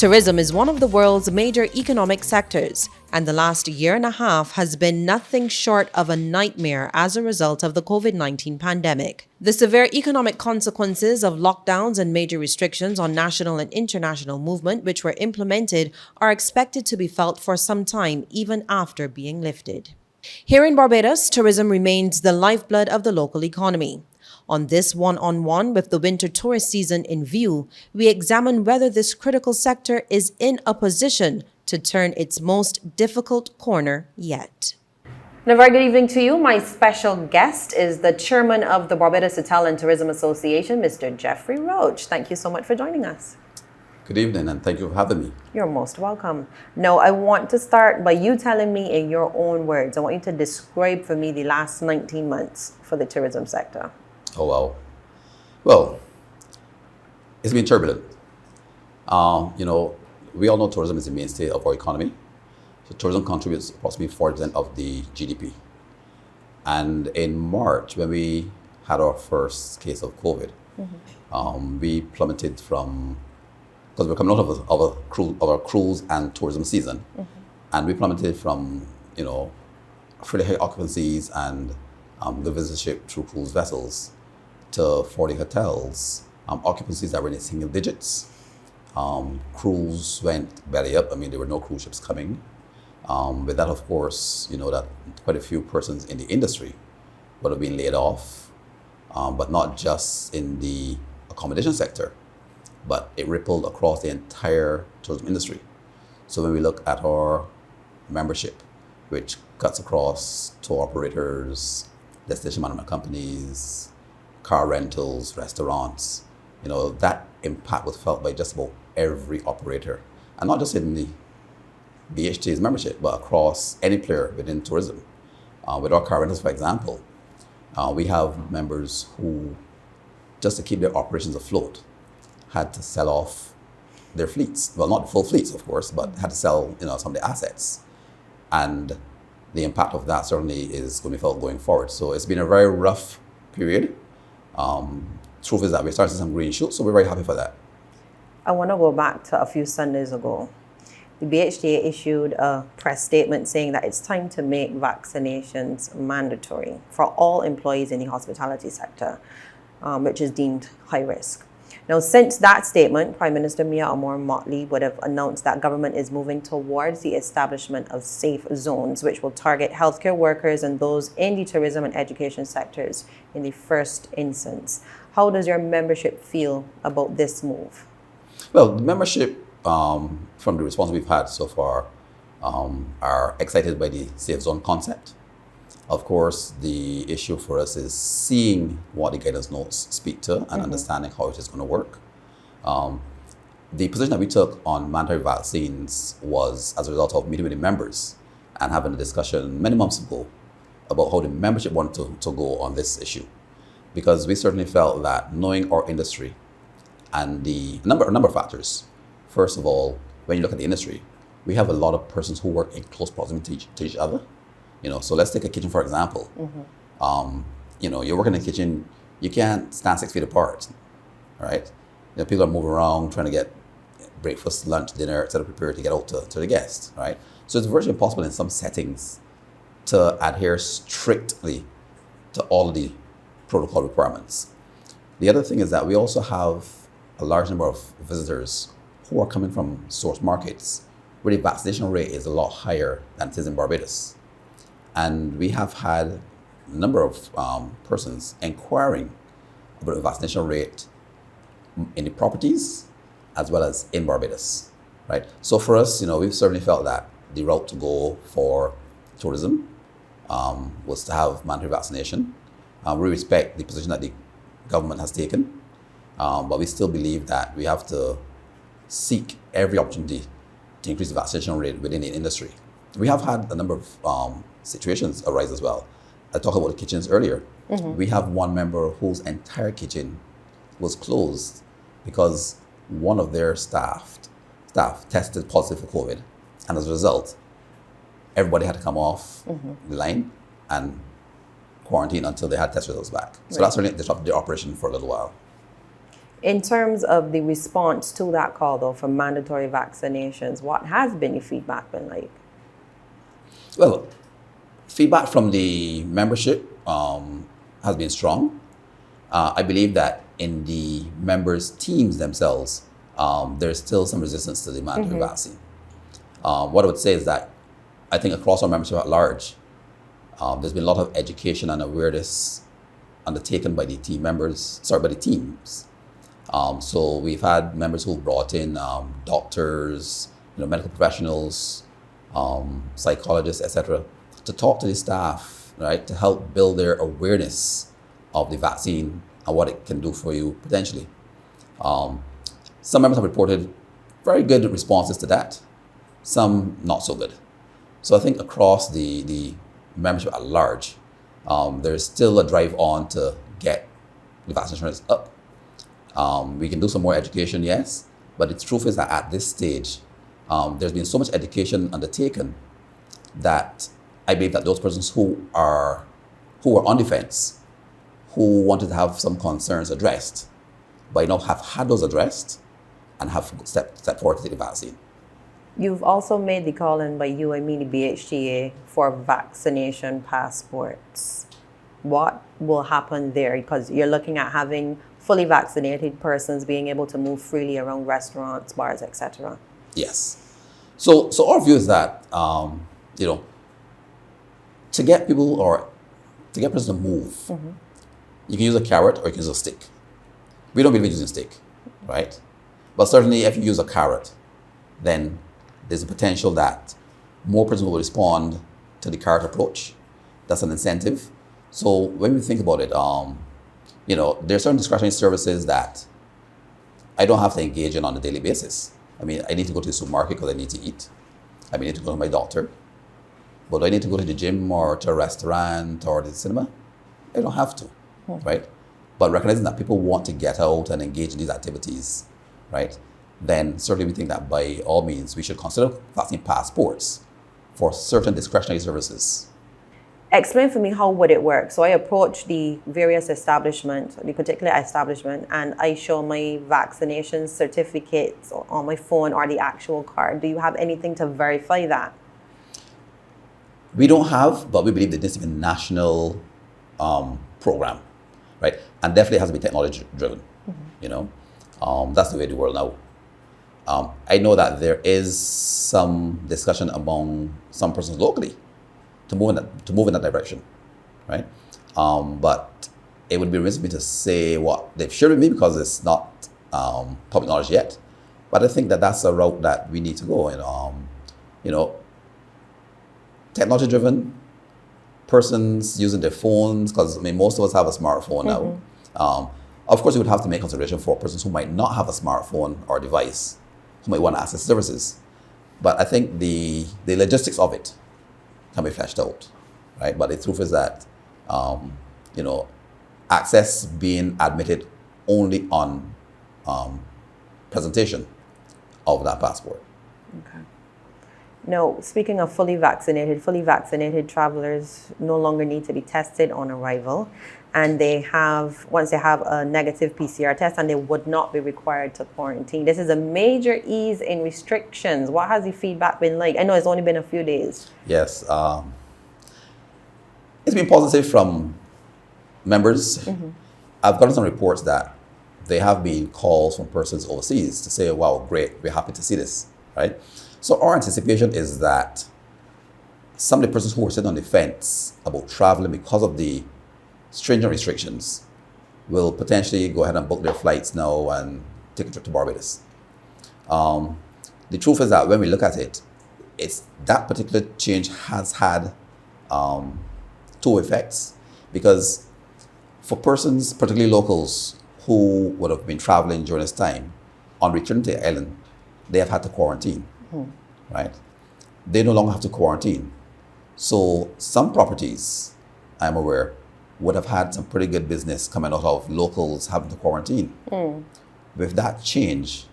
Tourism is one of the world's major economic sectors, and the last year and a half has been nothing short of a nightmare as a result of the COVID-19 pandemic. The severe economic consequences of lockdowns and major restrictions on national and international movement which were implemented are expected to be felt for some time, even after being lifted. Here in Barbados, tourism remains the lifeblood of the local economy. On this one-on-one with the winter tourist season in view, we examine whether this critical sector is in a position to turn its most difficult corner yet. And a very good evening to you. My special guest is the chairman of the Barbados Hotel and Tourism Association, Mr. Geoffrey Roach. Thank you so much for joining us. Good evening, and thank you for having me. You're most welcome. Now, I want to start by you telling me in your own words. I want you to describe for me the last 19 months for the tourism sector. Oh, wow. Well, it's been turbulent. We all know tourism is the mainstay of our economy. So tourism contributes approximately 40% of the GDP. And in March, when we had our first case of COVID, we plummeted from, because we're coming out of our cruise and tourism season, and we plummeted from, fairly high occupancies and the visitorship through cruise vessels to 40 hotels, occupancies that were in the single digits. Cruise went belly up. I mean, there were no cruise ships coming. With that, of course, that quite a few persons in the industry would have been laid off, but not just in the accommodation sector, but it rippled across the entire tourism industry. So when we look at our membership, which cuts across tour operators, destination management companies, car rentals, restaurants, that impact was felt by just about every operator. And not just in the BHTA's membership, but across any player within tourism. With our car rentals, for example, we have members who, just to keep their operations afloat, had to sell off their fleets. Well, not the full fleets, of course, but had to sell some of the assets. And the impact of that certainly is going to be felt going forward. So it's been a very rough period. Truth is that we're starting to see some green shoots, so we're very happy for that. I want to go back to a few Sundays ago. The BHTA issued a press statement saying that it's time to make vaccinations mandatory for all employees in the hospitality sector, which is deemed high risk. Now, since that statement, Prime Minister Mia Amor Motley would have announced that government is moving towards the establishment of safe zones, which will target healthcare workers and those in the tourism and education sectors in the first instance. How does your membership feel about this move? Well, the membership, from the response we've had so far, are excited by the safe zone concept. Of course, the issue for us is seeing what the guidance notes speak to and understanding how it is going to work. The position that we took on mandatory vaccines was as a result of meeting with the members and having a discussion many months ago about how the membership wanted to go on this issue. Because we certainly felt that knowing our industry and a number of factors. First of all, when you look at the industry, we have a lot of persons who work in close proximity to each other. So let's take a kitchen, for example. You're working in a kitchen, you can't stand 6 feet apart, right? People are moving around trying to get breakfast, lunch, dinner, etc., prepared to get out to the guests, right? So it's virtually impossible in some settings to adhere strictly to all the protocol requirements. The other thing is that we also have a large number of visitors who are coming from source markets where the vaccination rate is a lot higher than it is in Barbados. And we have had a number of persons inquiring about the vaccination rate in the properties as well as in Barbados, right? So for us, we've certainly felt that the route to go for tourism was to have mandatory vaccination. We respect the position that the government has taken, but we still believe that we have to seek every opportunity to increase the vaccination rate within the industry. We have had a number of situations arise as well. I talked about the kitchens earlier. We have one member whose entire kitchen was closed because one of their staff tested positive for COVID. And as a result, everybody had to come off the line and quarantine until they had test results back. So that's really disrupted the operation for a little while. In terms of the response to that call, though, for mandatory vaccinations, what has been your feedback been like? Well, feedback from the membership has been strong. I believe that in the members' teams themselves, there's still some resistance to the mandatory vaccine. What I would say is that I think across our membership at large, there's been a lot of education and awareness undertaken by the by the teams. So we've had members who brought in doctors, medical professionals, psychologists, etc., to talk to the staff, right, to help build their awareness of the vaccine and what it can do for you potentially. Some members have reported very good responses to that, some not so good. So I think across the membership at large, there's still a drive on to get the vaccination rates up. We can do some more education, yes, but the truth is that at this stage, there's been so much education undertaken that I believe that those persons who are on the fence, who wanted to have some concerns addressed, by now have had those addressed and have stepped forward to take the vaccine. You've also made the call in by you, I mean the BHTA, for vaccination passports. What will happen there? Because you're looking at having fully vaccinated persons being able to move freely around restaurants, bars, etc. Yes. So our view is that, to get people or to get persons to move, you can use a carrot or you can use a stick. We don't believe in using stick, right? But certainly if you use a carrot, then there's a potential that more persons will respond to the carrot approach. That's an incentive. So when we think about it, there are certain discretionary services that I don't have to engage in on a daily basis. I mean, I need to go to the supermarket because I need to eat. I need to go to my doctor. But do I need to go to the gym or to a restaurant or the cinema? I don't have to, right? But recognizing that people want to get out and engage in these activities, right? Then certainly we think that by all means we should consider vaccine passports for certain discretionary services. Explain for me, how would it work? So I approach the various establishments, the particular establishment, and I show my vaccination certificates on my phone or the actual card. Do you have anything to verify that? We don't have, but we believe that this is a national program, right? And definitely has to be technology driven, That's the way of the world now. I know that there is some discussion among some persons locally to move in that direction, right? But it would be remiss of me to say what they've shared with me because it's not public knowledge yet. But I think that that's a route that we need to go. And technology-driven persons using their phones, because most of us have a smartphone now. Of course, you would have to make consideration for persons who might not have a smartphone or device, who might want to access services. But I think the logistics of it can be fleshed out, right? But the truth is that, access being admitted only on presentation of that passport. Okay. Now, speaking of fully vaccinated travelers no longer need to be tested on arrival, and once they have a negative PCR test, and they would not be required to quarantine. This is a major ease in restrictions. What has the feedback been like? I know it's only been a few days. Yes, it's been positive from members. I've gotten some reports that there have been calls from persons overseas to say, wow, great, we're happy to see this, right? So our anticipation is that some of the persons who were sitting on the fence about traveling because of the stringent restrictions will potentially go ahead and book their flights now and take a trip to Barbados. The truth is that when we look at it, it's that particular change has had two effects, because for persons, particularly locals, who would have been traveling during this time, on returning to the island, they have had to quarantine, right? They no longer have to quarantine. So some properties, I'm aware, would have had some pretty good business coming out of locals having to quarantine. With that change,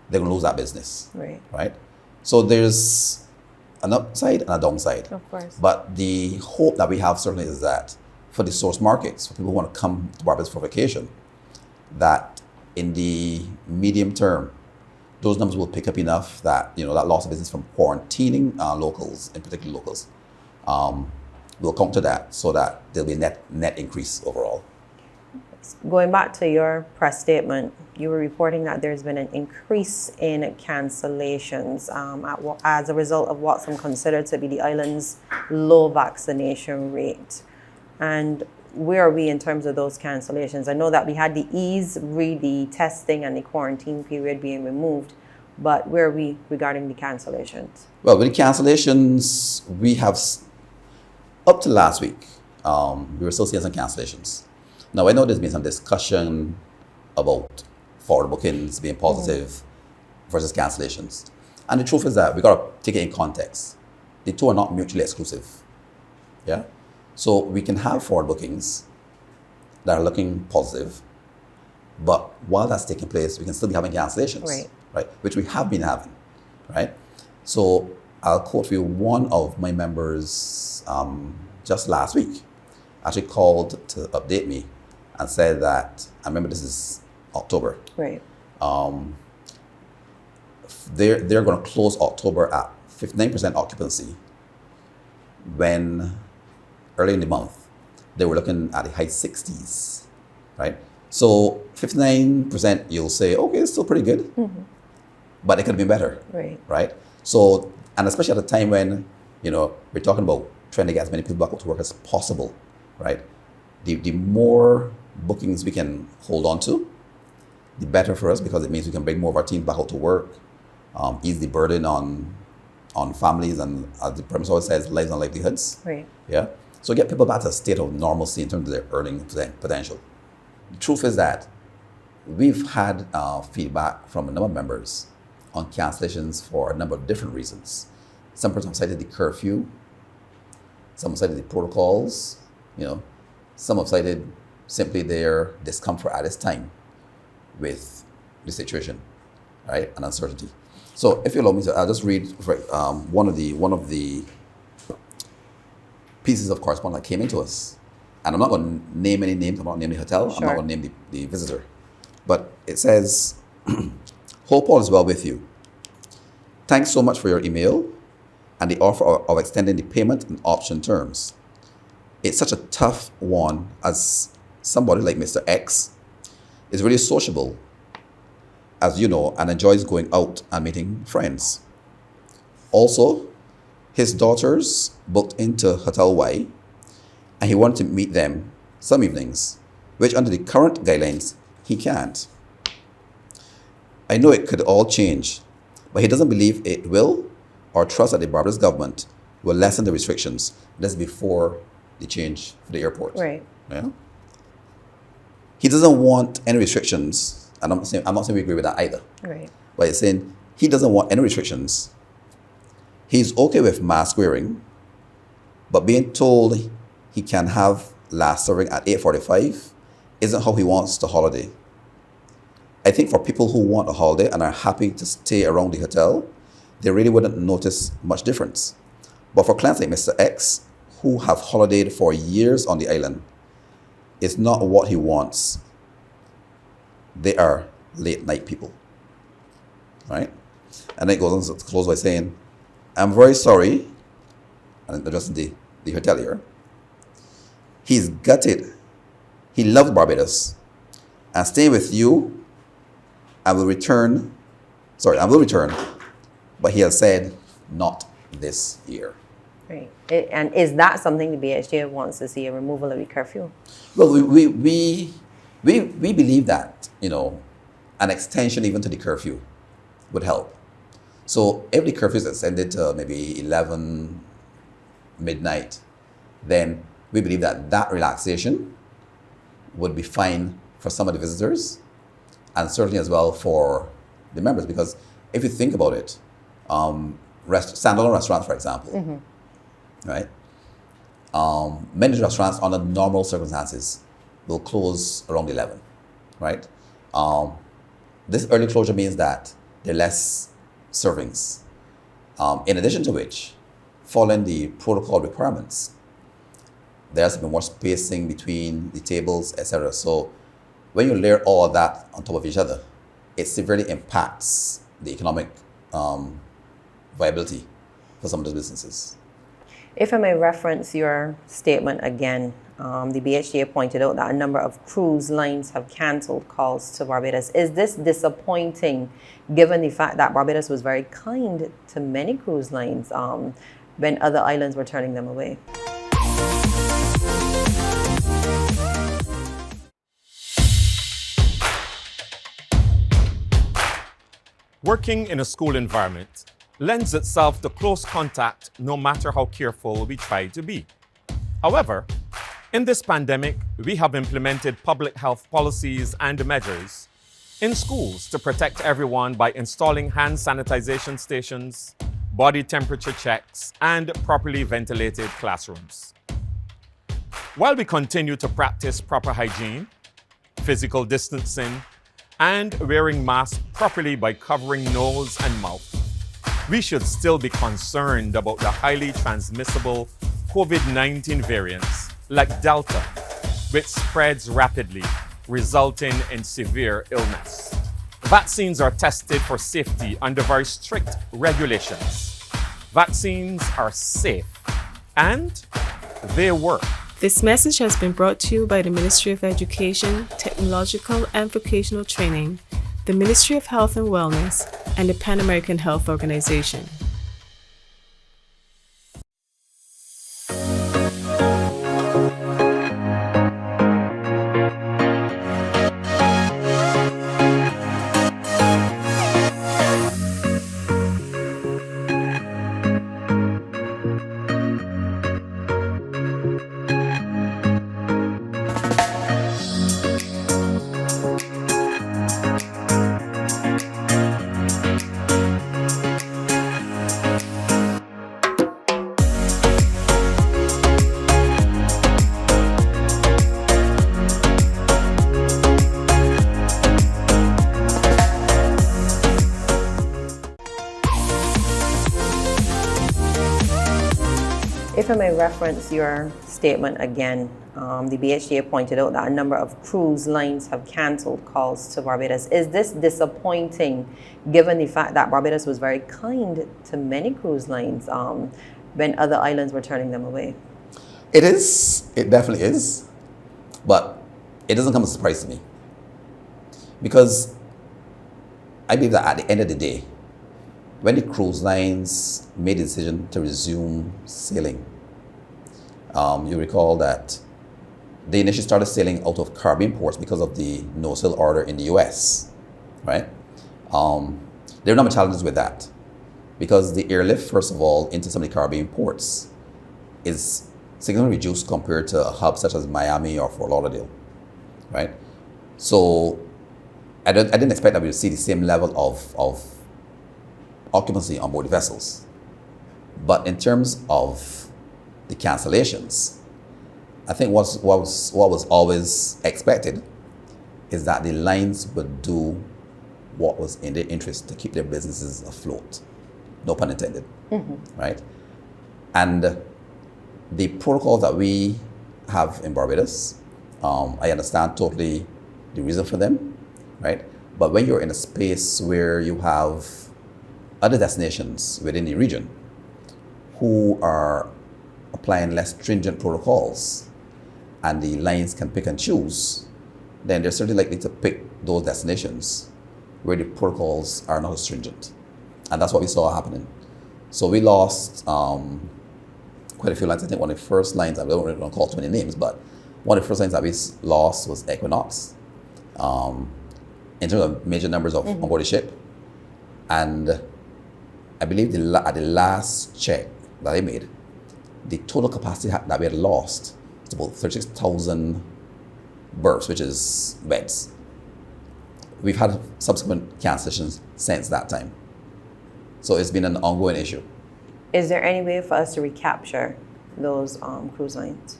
they're going to lose that business, right? So there's an upside and a downside. Of course. But the hope that we have certainly is that for the source markets, for people who want to come to Barbados for vacation, that in the medium term, those numbers will pick up enough that, that loss of business from quarantining locals, in particular locals, will counter that so that there'll be a net increase overall. Going back to your press statement, you were reporting that there's been an increase in cancellations as a result of what some consider to be the island's low vaccination rate. And where are we in terms of those cancellations? I know that we had the the testing and the quarantine period being removed, but where are we regarding the cancellations? Well, with the cancellations, we have, up to last week, we were still seeing some cancellations. Now, I know there's been some discussion about forward bookings being positive versus cancellations. And the truth is that we got to take it in context. The two are not mutually exclusive. Yeah? So we can have forward bookings that are looking positive, but while that's taking place, we can still be having cancellations, right? Which we have been having, right? So I'll quote for you one of my members just last week actually called to update me and said that, I remember this is October. Right. They're going to close October at 59% occupancy when early in the month they were looking at the high 60s, right? So 59%, you'll say, okay, it's still pretty good, but it could have been better, right? So, and especially at a time when, we're talking about trying to get as many people back to work as possible, right? The more bookings we can hold on to, the better for us, because it means we can bring more of our team back out to work, ease the burden on families, and as the premise always says, lives and livelihoods. Right. Yeah. So get people back to a state of normalcy in terms of their earning potential. The truth is that we've had feedback from a number of members on cancellations for a number of different reasons. Some persons have cited the curfew, some have cited the protocols, some have cited simply their discomfort at this time with the situation, right, and uncertainty. So if you allow me to, I'll just read one of the pieces of correspondence that came into us. And I'm not going to name any names, I'm not going to name the hotel, I'm not going to name the visitor. But it says, hope all is well with you. Thanks so much for your email and the offer of extending the payment and option terms. It's such a tough one, as somebody like Mr. X is really sociable, as you know, and enjoys going out and meeting friends. Also, his daughters booked into Hotel Y, and he wanted to meet them some evenings, which under the current guidelines, he can't. I know it could all change, but he doesn't believe it will, or trust that the Barbados government will lessen the restrictions. That's before the change for the airport. Right. Yeah. He doesn't want any restrictions, and I'm not saying we agree with that either. Right. But he's saying he doesn't want any restrictions. He's okay with mask wearing, but being told he can have last serving at 8:45 isn't how he wants the holiday. I think for people who want a holiday and are happy to stay around the hotel, they really wouldn't notice much difference. But for clients like Mr. X, who have holidayed for years on the island, it's not what he wants. They are late night people, right? And then it goes on to close by saying, I'm very sorry, and addressing the hotelier. He's gutted. He loves Barbados and staying with you. I will return, but he has said not this year. Right. And is that something the BHTA wants to see, a removal of the curfew? Well, we believe that, an extension even to the curfew would help. So if the curfew is extended to maybe 11 midnight, then we believe that relaxation would be fine for some of the visitors, and certainly as well for the members. Because if you think about it, standalone restaurants, for example, right? Many restaurants under normal circumstances will close around 11, right? This early closure means that there are less servings. In addition to which, following the protocol requirements, there has to be more spacing between the tables, etc. So when you layer all of that on top of each other, it severely impacts the economic viability for some of those businesses. If I may reference your statement again, the BHTA pointed out that a number of cruise lines have cancelled calls to Barbados. Is this disappointing given the fact that Barbados was very kind to many cruise lines when other islands were turning them away? Working in a school environment lends itself to close contact no matter how careful we try to be. However, in this pandemic, we have implemented public health policies and measures in schools to protect everyone by installing hand sanitization stations, body temperature checks, and properly ventilated classrooms. While we continue to practice proper hygiene, physical distancing, and wearing masks properly by covering nose and mouth, we should still be concerned about the highly transmissible COVID-19 variants like Delta, which spreads rapidly, resulting in severe illness. Vaccines are tested for safety under very strict regulations. Vaccines are safe and they work. This message has been brought to you by the Ministry of Education, Technological and Vocational Training, the Ministry of Health and Wellness, and the Pan American Health Organization. If I may reference your statement again, the BHTA pointed out that a number of cruise lines have cancelled calls to Barbados. Is this disappointing given the fact that Barbados was very kind to many cruise lines when other islands were turning them away? It is. It definitely is. But it doesn't come as a surprise to me. Because I believe that at the end of the day, when the cruise lines made the decision to resume sailing, you recall that they initially started sailing out of Caribbean ports because of the no-sail order in the US, right? There are a number of challenges with that because the airlift, first of all, into some of the Caribbean ports is significantly reduced compared to a hub such as Miami or Fort Lauderdale, right? So I didn't expect that we would see the same level of occupancy on board the vessels. But in terms of the cancellations, I think what was always expected is that the lines would do what was in their interest to keep their businesses afloat. No pun intended, right? And the protocols that we have in Barbados, I understand totally the reason for them, right? But when you're in a space where you have other destinations within the region who are applying less stringent protocols and the lines can pick and choose, then they're certainly likely to pick those destinations where the protocols are not as stringent. And that's what we saw happening. So we lost quite a few lines. I think one of the first lines, I don't want to call too many names, but one of the first lines that we lost was Equinox in terms of major numbers of on board the ship. And I believe at the last check that I made, the total capacity that we had lost was about 36,000 berths, which is beds. We've had subsequent cancellations since that time. So it's been an ongoing issue. Is there any way for us to recapture those cruise lines?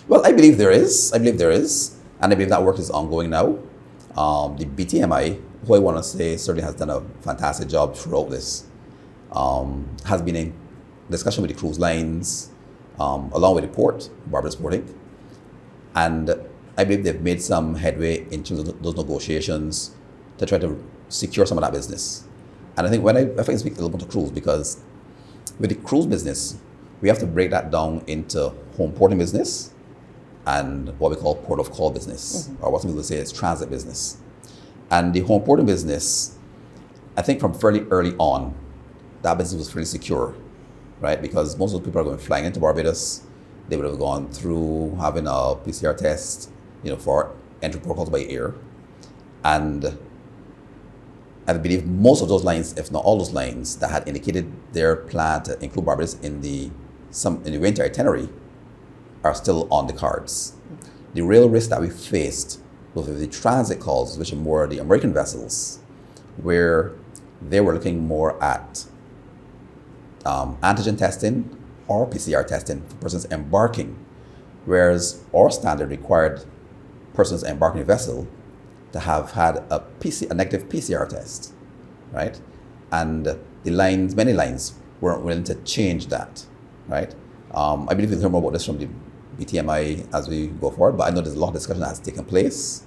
Well, I believe there is. And I believe that work is ongoing now. The BTMI, who I want to say certainly has done a fantastic job throughout this, has been in discussion with the cruise lines, along with the port, Barbados Port Inc. And I believe they've made some headway into those negotiations to try to secure some of that business. And I think if I can speak a little bit to cruise, because with the cruise business, we have to break that down into home porting business and what we call port of call business, or what some people say is transit business. And the home porting business, I think from fairly early on, that business was fairly secure, right? Because most of the people are going flying into Barbados. They would have gone through having a PCR test, for entry protocols by air. And I believe most of those lines, if not all those lines, that had indicated their plan to include Barbados in the winter itinerary are still on the cards. The real risk that we faced was with the transit calls, which are more the American vessels, where they were looking more at antigen testing or PCR testing for persons embarking, whereas our standard required persons embarking a vessel to have had a negative PCR test, right? And many lines weren't willing to change that, right? I believe we'll hear more about this from the BTMI as we go forward, but I know there's a lot of discussion that has taken place,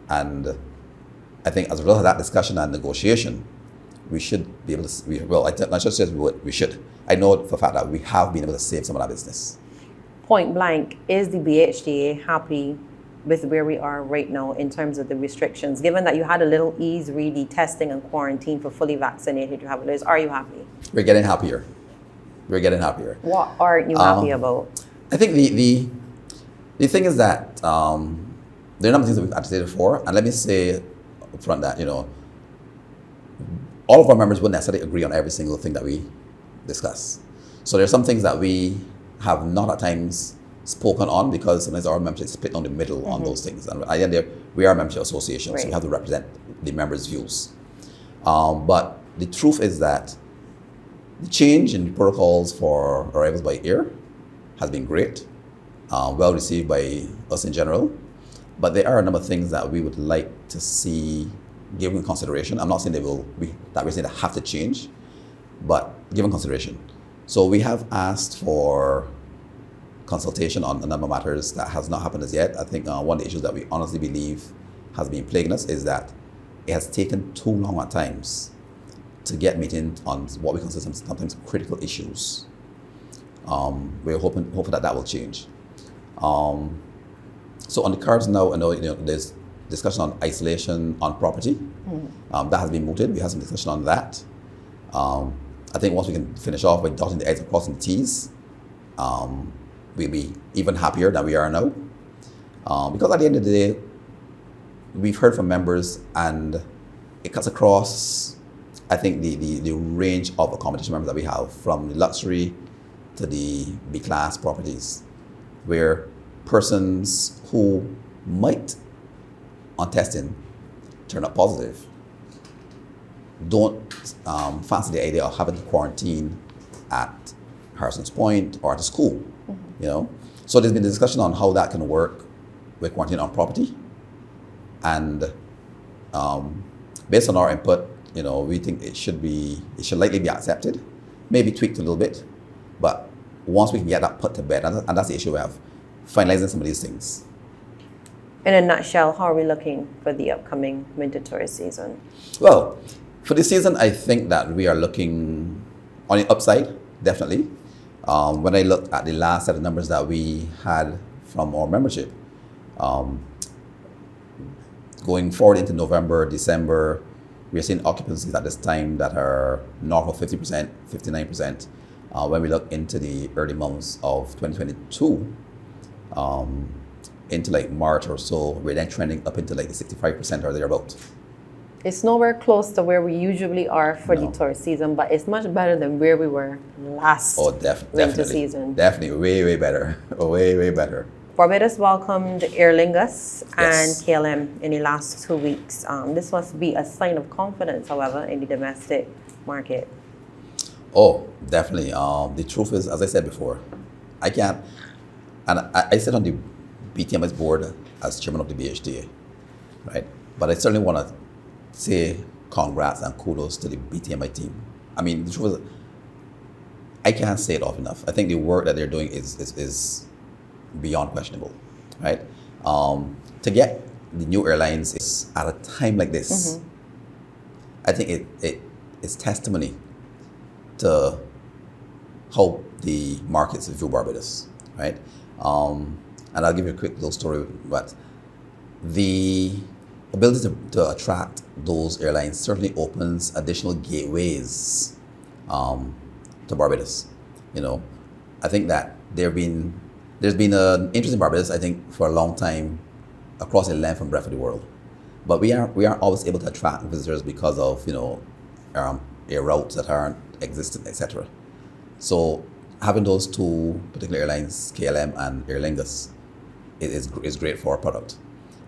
and I think as a result of that discussion and negotiation, we should be able to, we should. I know for a fact that we have been able to save some of that business. Point blank, is the BHTA happy with where we are right now in terms of the restrictions? Given that you had a little ease, really, testing and quarantine for fully vaccinated travelers, are you happy? We're getting happier. What aren't you happy about? I think the thing is that there are a number of things that we've agitated for, and let me say up front that, all of our members wouldn't necessarily agree on every single thing that we discuss. So there are some things that we have not at times spoken on, because sometimes our membership is split down the middle on those things. And at the end there, we are a membership association, so we have to represent the members' views. But the truth is that the change in the protocols for arrivals by air has been great, well received by us in general. But there are a number of things that we would like to see given consideration. I'm not saying we're saying they have to change, but given consideration. So we have asked for consultation on a number of matters that has not happened as yet. I think one of the issues that we honestly believe has been plaguing us is that it has taken too long at times to get meetings on what we consider sometimes critical issues. We're hoping that will change. So on the cards now, I know there's discussion on isolation on property. That has been mooted. We have some discussion on that. I think once we can finish off by dotting the I's and crossing the T's, we'll be even happier than we are now. Because at the end of the day, we've heard from members, and it cuts across, I think, the range of accommodation members that we have, from the luxury to the B-class properties, where persons who might, on testing, turn up positive, don't fancy the idea of having to quarantine at Harrison's Point or at a school, So there's been a discussion on how that can work with quarantine on property, and based on our input, we think it should likely be accepted, maybe tweaked a little bit, but once we can get that put to bed, and that's the issue we have, finalizing some of these things. In a nutshell, how are we looking for the upcoming winter tourist season? Well, for this season, I think that we are looking on the upside, definitely. When I look at the last set of numbers that we had from our membership, going forward into November, December, we are seeing occupancies at this time that are north of 50%, 59%. When we look into the early months of 2022, into like March or so, we're then trending up into like the 65% or thereabout. It's nowhere close to where we usually are for the tourist season, but it's much better than where we were last winter season. Definitely, way better, way better. Barbados welcomed Aer Lingus and KLM in the last 2 weeks. This must be a sign of confidence, however, in the domestic market. Oh, definitely. The truth is, as I said before, I can't, and I sit on the BTMI's board as chairman of the BHTA, right? But I certainly want to say congrats and kudos to the BTMI team. I mean, the truth is, I can't say it often enough. I think the work that they're doing is beyond questionable, right? to get the new airlines is at a time like this, I think it is testimony to how the markets view Barbados, right? And I'll give you a quick little story, but the ability to attract those airlines certainly opens additional gateways to Barbados. You know, I think that there's been an interest in Barbados, I think, for a long time across the length and breadth of the world. But we aren't always able to attract visitors because of, you know, air routes that aren't existent, etc. So having those two particular airlines, KLM and Aer Lingus, is great for our product.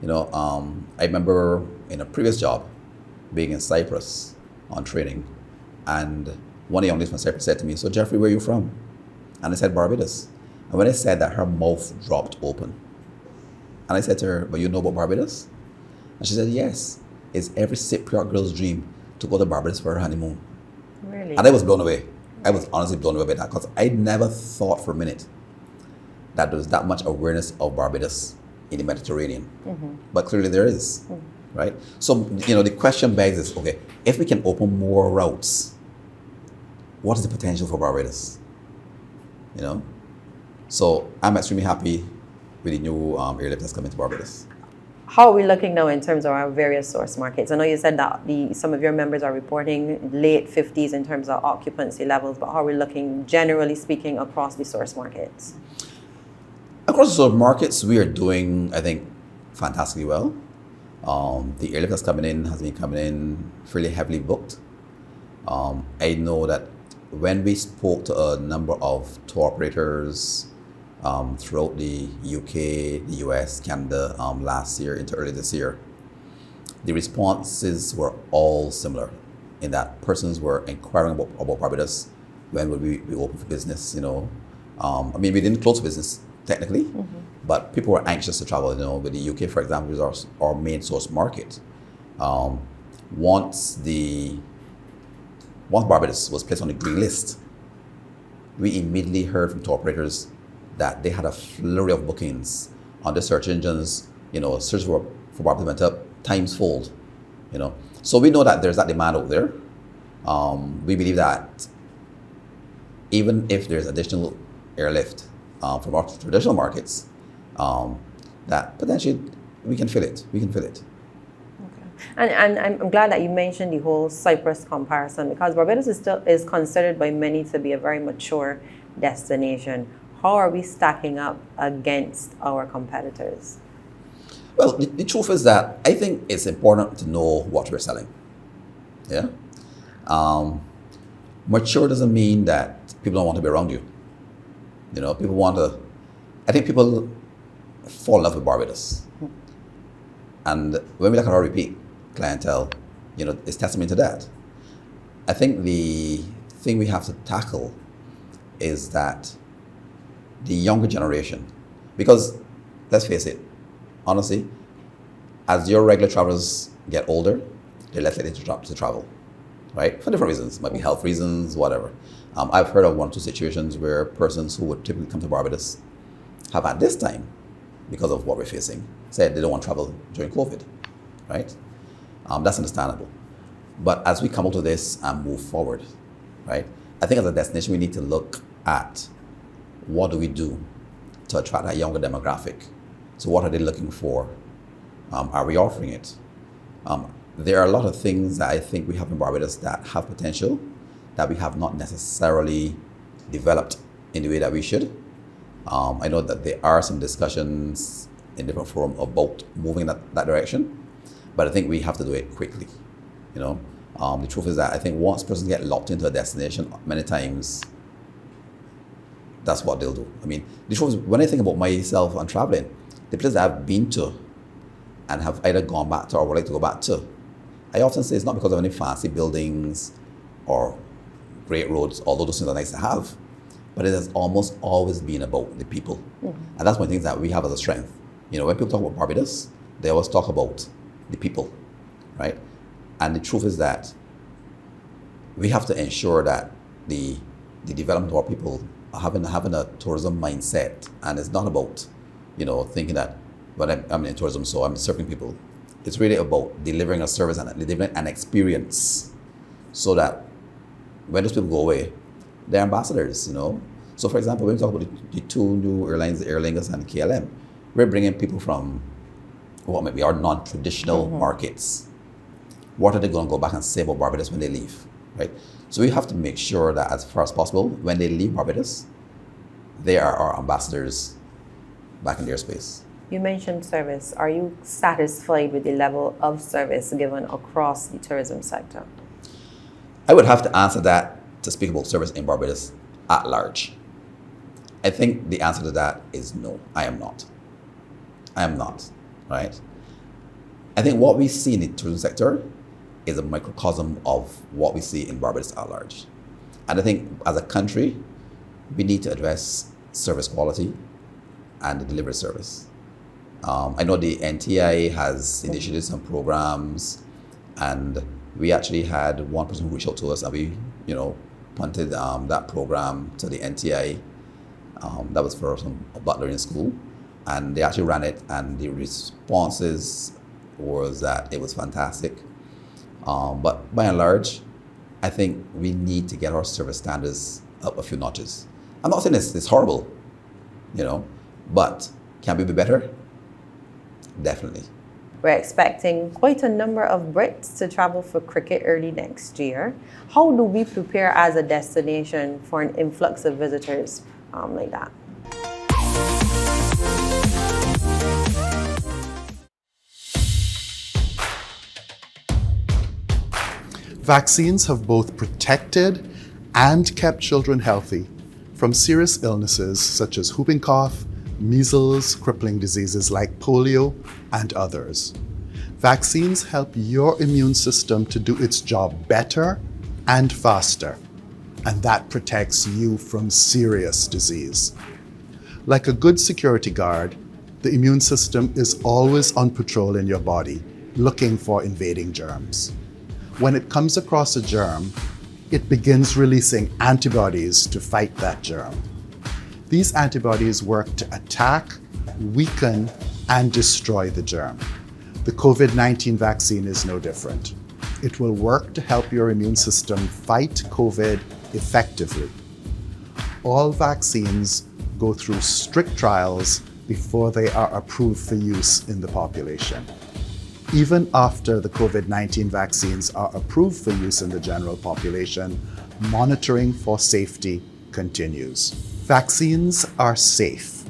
You know, I remember in a previous job being in Cyprus on training, and one of the young ladies from Cyprus said to me, "So Geoffrey, where are you from?" And I said, "Barbados." And when I said that, her mouth dropped open. And I said to her, "But you know about Barbados?" And she said, "Yes, it's every Cypriot girl's dream to go to Barbados for her honeymoon." Really? And I was blown away. I was honestly blown away by that, because I never thought for a minute that there was that much awareness of Barbados in the Mediterranean. But clearly there is, right? So, you know, the question begs is, okay, if we can open more routes, what is the potential for Barbados? You know? So I'm extremely happy with the new airlift that's coming to Barbados. How are we looking now in terms of our various source markets? I know you said that some of your members are reporting late 50s in terms of occupancy levels, but how are we looking, generally speaking, across the source markets? Across the source markets, we are doing, I think, fantastically well. The airlift that's coming in has been coming in fairly heavily booked. I know that when we spoke to a number of tour operators throughout the UK, the US, Canada last year into early this year, the responses were all similar in that persons were inquiring about Barbados. When would we open for business, you know? I mean, we didn't close business technically, but people were anxious to travel, you know, with the UK, for example, is our main source market. Once Barbados was placed on the green list, we immediately heard from tour operators that they had a flurry of bookings on the search engines. You know, search for Barbados went up times fold, you know. So we know that there's that demand out there. We believe that even if there's additional airlift from our traditional markets, that potentially we can fill it. And I'm glad that you mentioned the whole Cyprus comparison, because Barbados is considered by many to be a very mature destination. How are we stacking up against our competitors? Well, the truth is that I think it's important to know what we're selling. Yeah. Mature doesn't mean that people don't want to be around you. You know, I think people fall in love with Barbados. And when we look at our repeat clientele, you know, it's testament to that. I think the thing we have to tackle is that the younger generation, because let's face it, honestly, as your regular travelers get older, they're less likely to travel, right? For different reasons, might be health reasons, whatever. I've heard of 1 or 2 situations where persons who would typically come to Barbados have at this time, because of what we're facing, said they don't want to travel during COVID, right? That's understandable. But as we come out of this and move forward, right, I think as a destination, we need to look at what do we do to attract that younger demographic. So what are they looking for? Are we offering it? There are a lot of things that I think we have in Barbados that have potential that we have not necessarily developed in the way that we should. I know that there are some discussions in different forums about moving in that direction, but I think we have to do it quickly. You know, the truth is that I think once persons get locked into a destination, many times that's what they'll do. I mean, the truth is, when I think about myself and traveling, the places that I've been to and have either gone back to or would like to go back to, I often say it's not because of any fancy buildings or great roads, although those things are nice to have, but it has almost always been about the people. And that's one of the things that we have as a strength. You know, when people talk about Barbados, they always talk about the people, right? And the truth is that we have to ensure that the development of our people are having a tourism mindset, and it's not about, you know, thinking that but I'm in tourism, so I'm serving people. It's really about delivering a service and delivering an experience so that when those people go away, they're ambassadors, you know. So for example, when we talk about the two new airlines, the Aer Lingus and KLM, we're bringing people from what maybe are non-traditional markets. What are they going to go back and say about Barbados when they leave, right? So we have to make sure that as far as possible, when they leave Barbados, they are our ambassadors back in their space. You mentioned service. Are you satisfied with the level of service given across the tourism sector? I would have to answer that to speak about service in Barbados at large. I think the answer to that is no, I am not. I am not, right? I think what we see in the tourism sector is a microcosm of what we see in Barbados at large. And I think as a country, we need to address service quality and the delivery service. I know the NTI has initiated some programs, and we actually had one person who reached out to us, and we, punted that program to the NTI. That was for some butler in school, and they actually ran it, and the responses was that it was fantastic. But by and large, I think we need to get our service standards up a few notches. I'm not saying it's horrible, but can we be better? Definitely. We're expecting quite a number of Brits to travel for cricket early next year. How do we prepare as a destination for an influx of visitors like that? Vaccines have both protected and kept children healthy from serious illnesses such as whooping cough, measles, crippling diseases like polio, and others. Vaccines help your immune system to do its job better and faster, and that protects you from serious disease. Like a good security guard, the immune system is always on patrol in your body, looking for invading germs. When it comes across a germ, it begins releasing antibodies to fight that germ. These antibodies work to attack, weaken, and destroy the germ. The COVID-19 vaccine is no different. It will work to help your immune system fight COVID effectively. All vaccines go through strict trials before they are approved for use in the population. Even after the COVID-19 vaccines are approved for use in the general population, monitoring for safety continues. Vaccines are safe,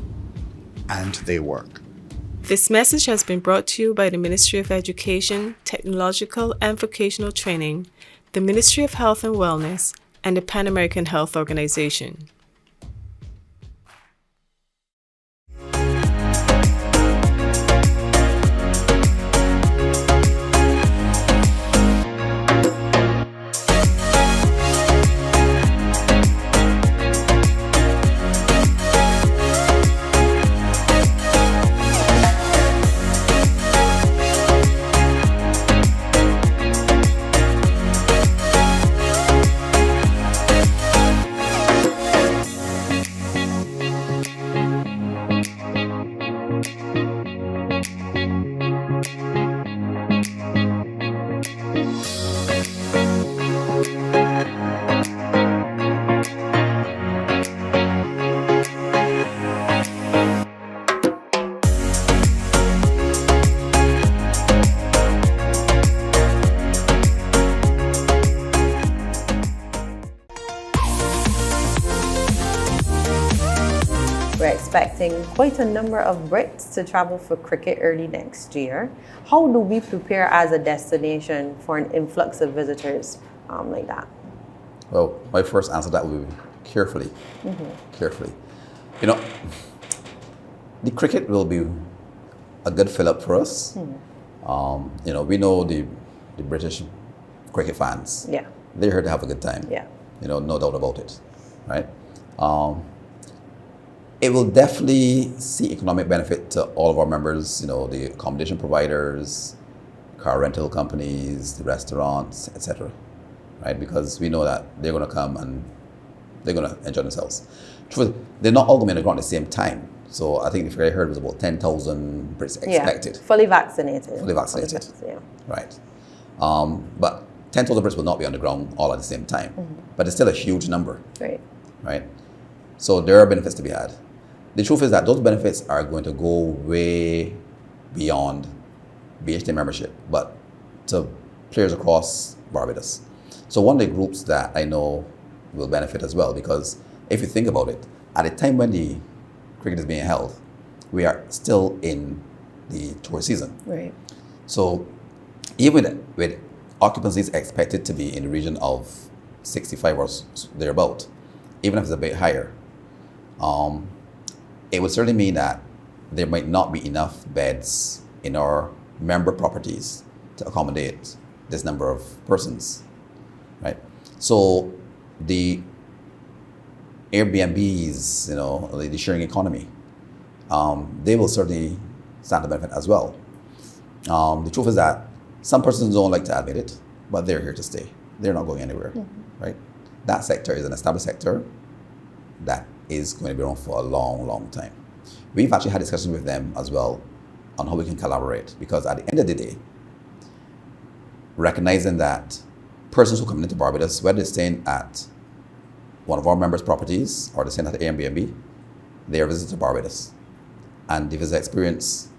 and they work. This message has been brought to you by the Ministry of Education, Technological and Vocational Training, the Ministry of Health and Wellness, and the Pan American Health Organization. We're expecting quite a number of Brits to travel for cricket early next year. How do we prepare as a destination for an influx of visitors like that? Well, my first answer to that would be carefully. Carefully. The cricket will be a good fill-up for us. We know the British cricket fans. Yeah. They're here to have a good time. Yeah. No doubt about it, right? It will definitely see economic benefit to all of our members, the accommodation providers, car rental companies, the restaurants, etc. Right? Because we know that they're going to come and they're going to enjoy themselves. They're not all going to go at the same time. So I think the figure I heard was about 10,000 Brits expected. Fully vaccinated. Fully vaccinated. Yeah. Right. But 10,000 Brits will not be on the ground all at the same time. But it's still a huge number. Right. Right? So there are benefits to be had. The truth is that those benefits are going to go way beyond BHTA membership, but to players across Barbados. So one of the groups that I know will benefit as well, because if you think about it, at the time when the cricket is being held, we are still in the tour season. Right. So even with occupancies expected to be in the region of 65 or thereabout, even if it's a bit higher, it would certainly mean that there might not be enough beds in our member properties to accommodate this number of persons, right? So the Airbnbs, the sharing economy, they will certainly stand to benefit as well. The truth is that some persons don't like to admit it, but they're here to stay. They're not going anywhere, right? That sector is an established sector that is going to be around for a long, long time. We've actually had discussions with them as well on how we can collaborate, because at the end of the day, recognizing that persons who come into Barbados, whether they're staying at one of our members' properties or they're staying at Airbnb, they are visiting Barbados. And the visitor experience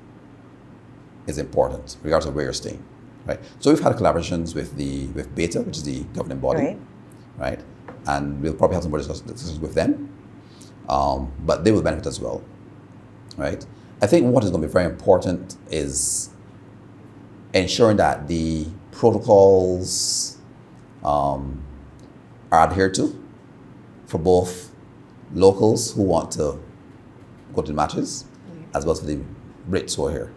is important, regardless of where you're staying, right? So we've had collaborations with BHTA, which is the governing body, right? And we'll probably have some more discussions with them, but they will benefit as well, right? I think what is going to be very important is ensuring that the protocols are adhered to for both locals who want to go to the matches, as well as for the Brits who are here.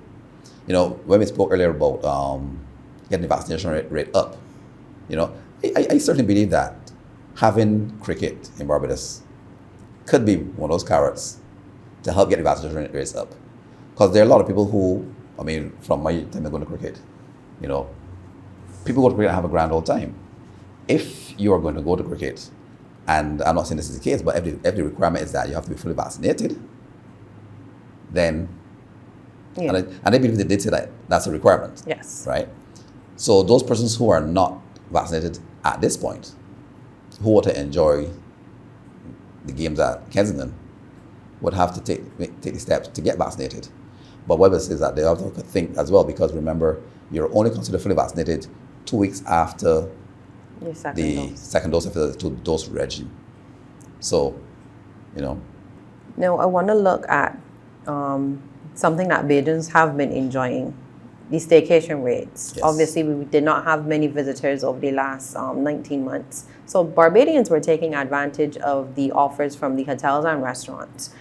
When we spoke earlier about getting the vaccination rate up, I certainly believe that having cricket in Barbados could be one of those carrots to help get the vaccination rates up. Because there are a lot of people who, from my time of going to cricket, people go to cricket and have a grand old time. If you are going to go to cricket, and I'm not saying this is the case, but every requirement is that you have to be fully vaccinated, then, and I believe they did say that that's a requirement. Yes. Right? So those persons who are not vaccinated at this point, who want to enjoy the games at Kensington, would have to take the steps to get vaccinated. But what it says that they have to think as well, because remember, you're only considered fully vaccinated 2 weeks after the second dose of the two-dose regime. So, Now, I want to look at something that Bajans have been enjoying, the staycation rates. Yes. Obviously, we did not have many visitors over the last 19 months. So Barbadians were taking advantage of the offers from the hotels and restaurants.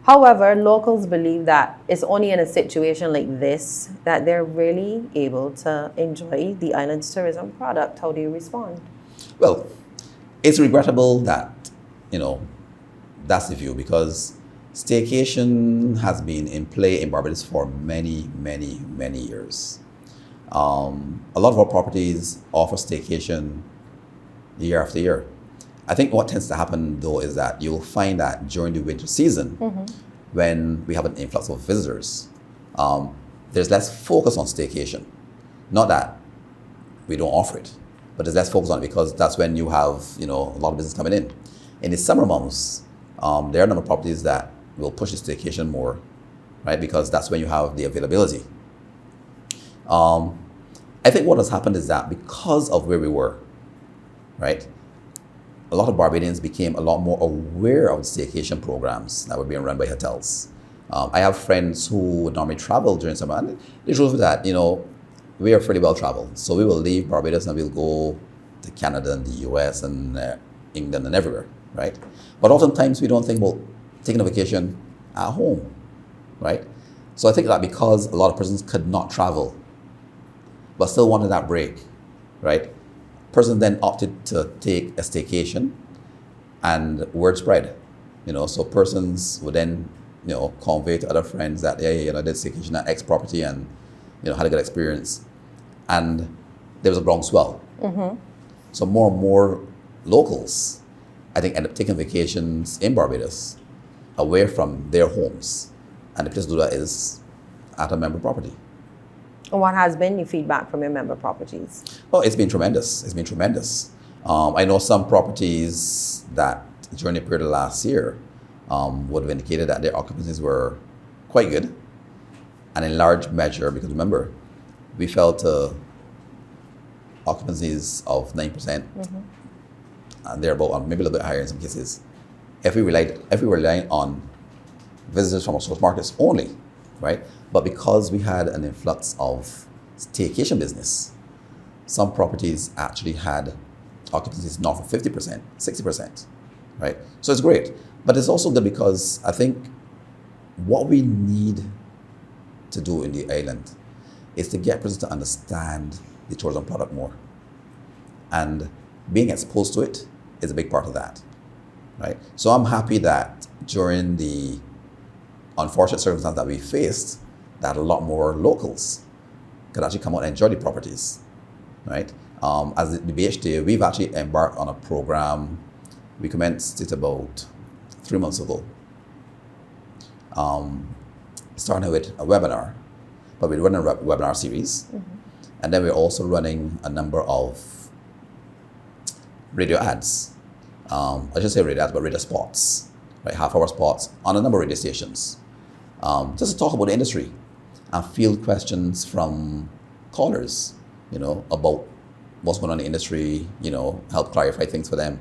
However, locals believe that it's only in a situation like this that they're really able to enjoy the island's tourism product. How do you respond? Well, it's regrettable that, that's the view, because staycation has been in play in Barbados for many, many, many years. A lot of our properties offer staycation year after year. I think what tends to happen, though, is that you'll find that during the winter season, when we have an influx of visitors, there's less focus on staycation. Not that we don't offer it, but there's less focus on it because that's when you have, a lot of business coming in. In the summer months, there are a number of properties that will push the staycation more, right? Because that's when you have the availability. I think what has happened is that because of where we were, right? A lot of Barbadians became a lot more aware of staycation programs that were being run by hotels. I have friends who would normally travel during summer, and the truth is that, we are pretty well traveled. So we will leave Barbados and we'll go to Canada and the US and England and everywhere, right? But oftentimes we don't think about taking a vacation at home, right? So I think that because a lot of persons could not travel, but still wanted that break, right? Person then opted to take a staycation, and word spread, so persons would then, convey to other friends that, I did staycation at X property and, had a good experience. And there was a groundswell. So more and more locals, I think, end up taking vacations in Barbados away from their homes, And the place to do that is at a member property. And what has been the feedback from your member properties? Oh, it's been tremendous. It's been tremendous. I know some properties that during the period of last year would have indicated that their occupancies were quite good. And in large measure, because remember, we fell to occupancies of 9%, and they're about maybe a little bit higher in some cases. If we rely on visitors from our source markets only, right? But because we had an influx of staycation business, some properties actually had occupancies north of 50%, 60%, right? So it's great. But it's also good because I think what we need to do in the island is to get persons to understand the tourism product more. And being exposed to it is a big part of that, right? So I'm happy that during the unfortunate circumstance that we faced, that a lot more locals could actually come out and enjoy the properties, right? As the BHTA, we've actually embarked on a program. We commenced it about 3 months ago, starting with a webinar, but we're running a webinar series. And then we're also running a number of radio ads. I should say radio ads, but radio spots, right? Half-hour spots on a number of radio stations. Just to talk about the industry and field questions from callers, about what's going on in the industry, help clarify things for them.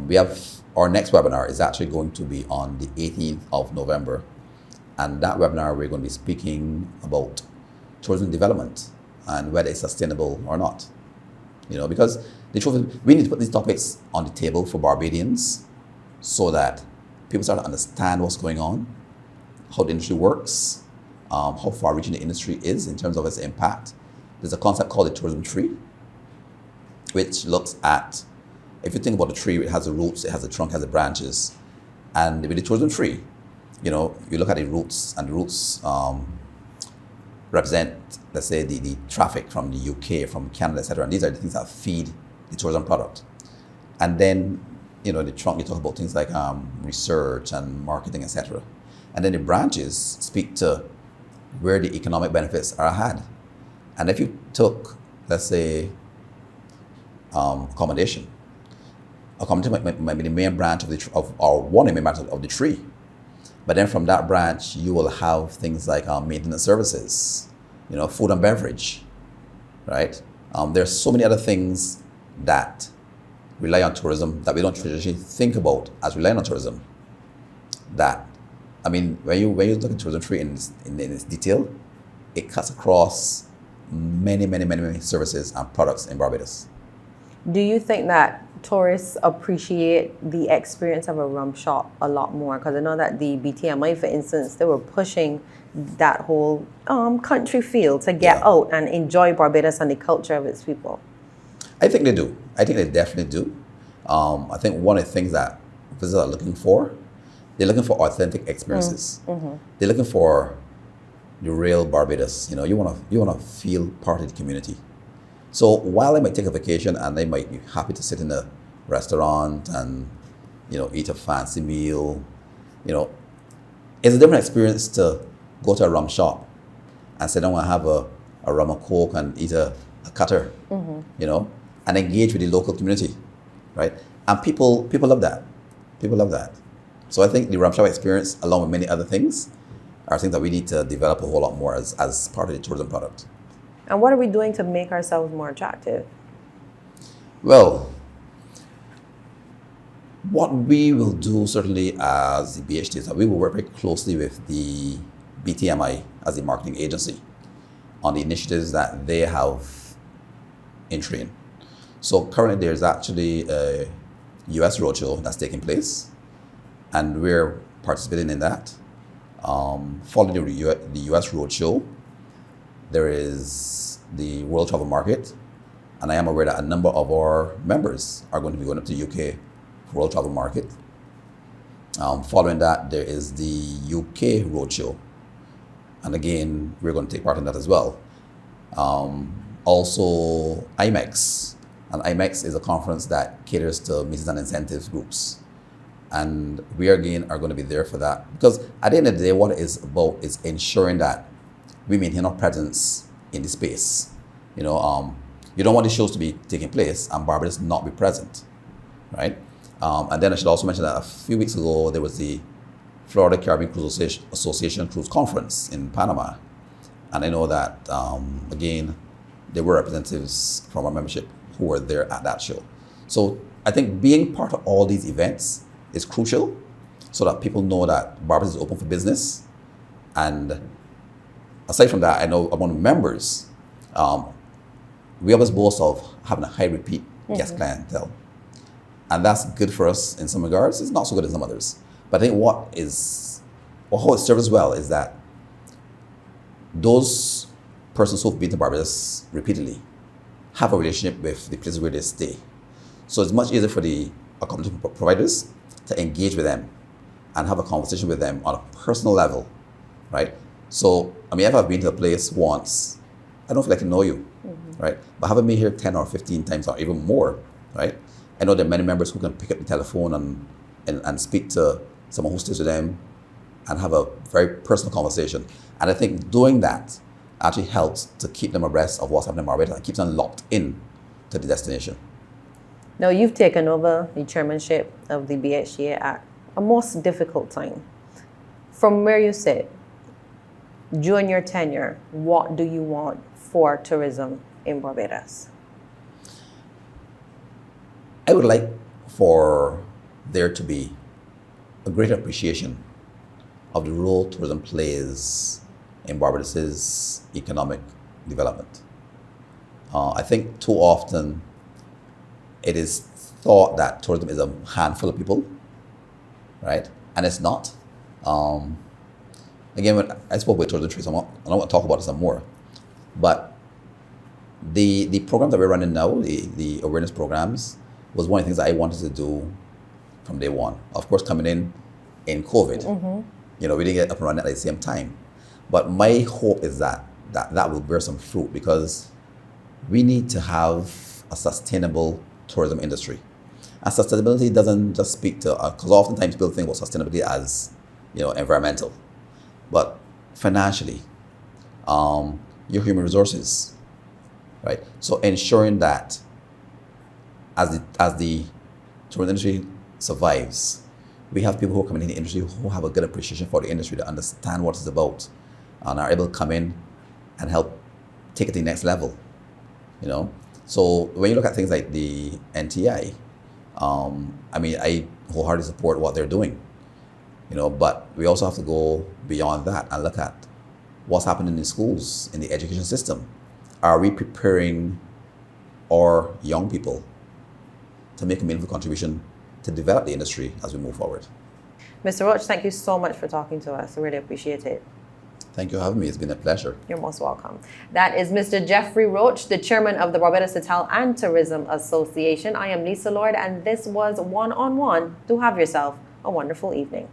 We have our next webinar is actually going to be on the 18th of November. And that webinar, we're going to be speaking about tourism development and whether it's sustainable or not. Because the truth is, we need to put these topics on the table for Barbadians so that people start to understand what's going on, how the industry works, how far-reaching the industry is in terms of its impact. There's a concept called the tourism tree, which looks at, if you think about the tree, it has the roots, it has the trunk, it has the branches. And with the tourism tree, you look at the roots, and the roots represent, let's say, the traffic from the UK, from Canada, etc. And these are the things that feed the tourism product. And then, the trunk, you talk about things like research and marketing, etc. And then the branches speak to where the economic benefits are had. And if you took, let's say, accommodation might be the main branch or one of the main branches of the tree. But then from that branch, you will have things like maintenance services, food and beverage, right? There's so many other things that rely on tourism that we don't traditionally think about as relying on tourism. When you look at tourism tree in its detail, it cuts across many, many, many, many services and products in Barbados. Do you think that tourists appreciate the experience of a rum shop a lot more? Because I know that the BTMI, for instance, they were pushing that whole country feel to get out and enjoy Barbados and the culture of its people. I think they do. I think they definitely do. I think one of the things that visitors are looking for, they're looking for authentic experiences. They're looking for the real Barbados. You want to feel part of the community. So while they might take a vacation and they might be happy to sit in a restaurant and, eat a fancy meal, it's a different experience to go to a rum shop and sit down and have a rum and coke and eat a cutter, and engage with the local community, right? And people love that. People love that. So I think the rum shop experience, along with many other things, are things that we need to develop a whole lot more as part of the tourism product. And what are we doing to make ourselves more attractive? Well, what we will do certainly as the BHTA is that we will work very closely with the BTMI as the marketing agency on the initiatives that they have in train. So currently there's actually a US roadshow that's taking place, and we're participating in that. Following the US roadshow, there is the World Travel Market, and I am aware that a number of our members are going to be going up to the UK for World Travel Market. Following that, there is the UK Roadshow, and again, we're going to take part in that as well. Also, IMEX, and IMEX is a conference that caters to meetings and incentives groups. And we again are going to be there for that. Because at the end of the day, what it is about is ensuring that we maintain our presence in the space. You know, you don't want the shows to be taking place and Barbados not be present, right? And then I should also mention that a few weeks ago, there was the Florida Caribbean Cruise Association Cruise Conference in Panama. And I know that, again, there were representatives from our membership who were there at that show. So I think being part of all these events is crucial so that people know that Barbados is open for business. And aside from that, I know among members, we always boast of having a high repeat guest clientele. And that's good for us in some regards. It's not so good in some others. But I think how it serves us well is that those persons who've been to Barbados repeatedly have a relationship with the places where they stay. So it's much easier for the accommodation providers to engage with them and have a conversation with them on a personal level, right? So, I mean, if I've been to a place once, I don't feel like I know you, right? But having been here 10 or 15 times or even more, right? I know there are many members who can pick up the telephone and speak to someone who stays with them and have a very personal conversation. And I think doing that actually helps to keep them abreast of what's happening in Barbados and keeps them locked in to the destination. Now, you've taken over the chairmanship of the BHTA at a most difficult time. From where you sit, during your tenure, what do you want for tourism in Barbados? I would like for there to be a greater appreciation of the role tourism plays in Barbados's economic development. I think too often it is thought that tourism is a handful of people, right? And it's not. Again, when I spoke with tourism trade, I don't want to talk about it some more. But the programs that we're running now, the awareness programs, was one of the things that I wanted to do from day one. Of course, coming in COVID, you know, we didn't get up and running at the same time. But my hope is that will bear some fruit, because we need to have a sustainable tourism industry. And sustainability doesn't just speak to, because oftentimes people think about sustainability as, you know, environmental, but financially, your human resources, right? So ensuring that as the tourism industry survives, we have people who are coming in the industry who have a good appreciation for the industry, to understand what it's about, and are able to come in and help take it to the next level, you know? So when you look at things like the NTI, I mean, I wholeheartedly support what they're doing, you know, but we also have to go beyond that and look at what's happening in schools, in the education system. Are we preparing our young people to make a meaningful contribution to develop the industry as we move forward? Mr. Roach, thank you so much for talking to us. I really appreciate it. Thank you for having me. It's been a pleasure. You're most welcome. That is Mr. Geoffrey Roach, the chairman of the Barbados Hotel and Tourism Association. I am Lisa Lord, and this was One on One. Do have yourself a wonderful evening.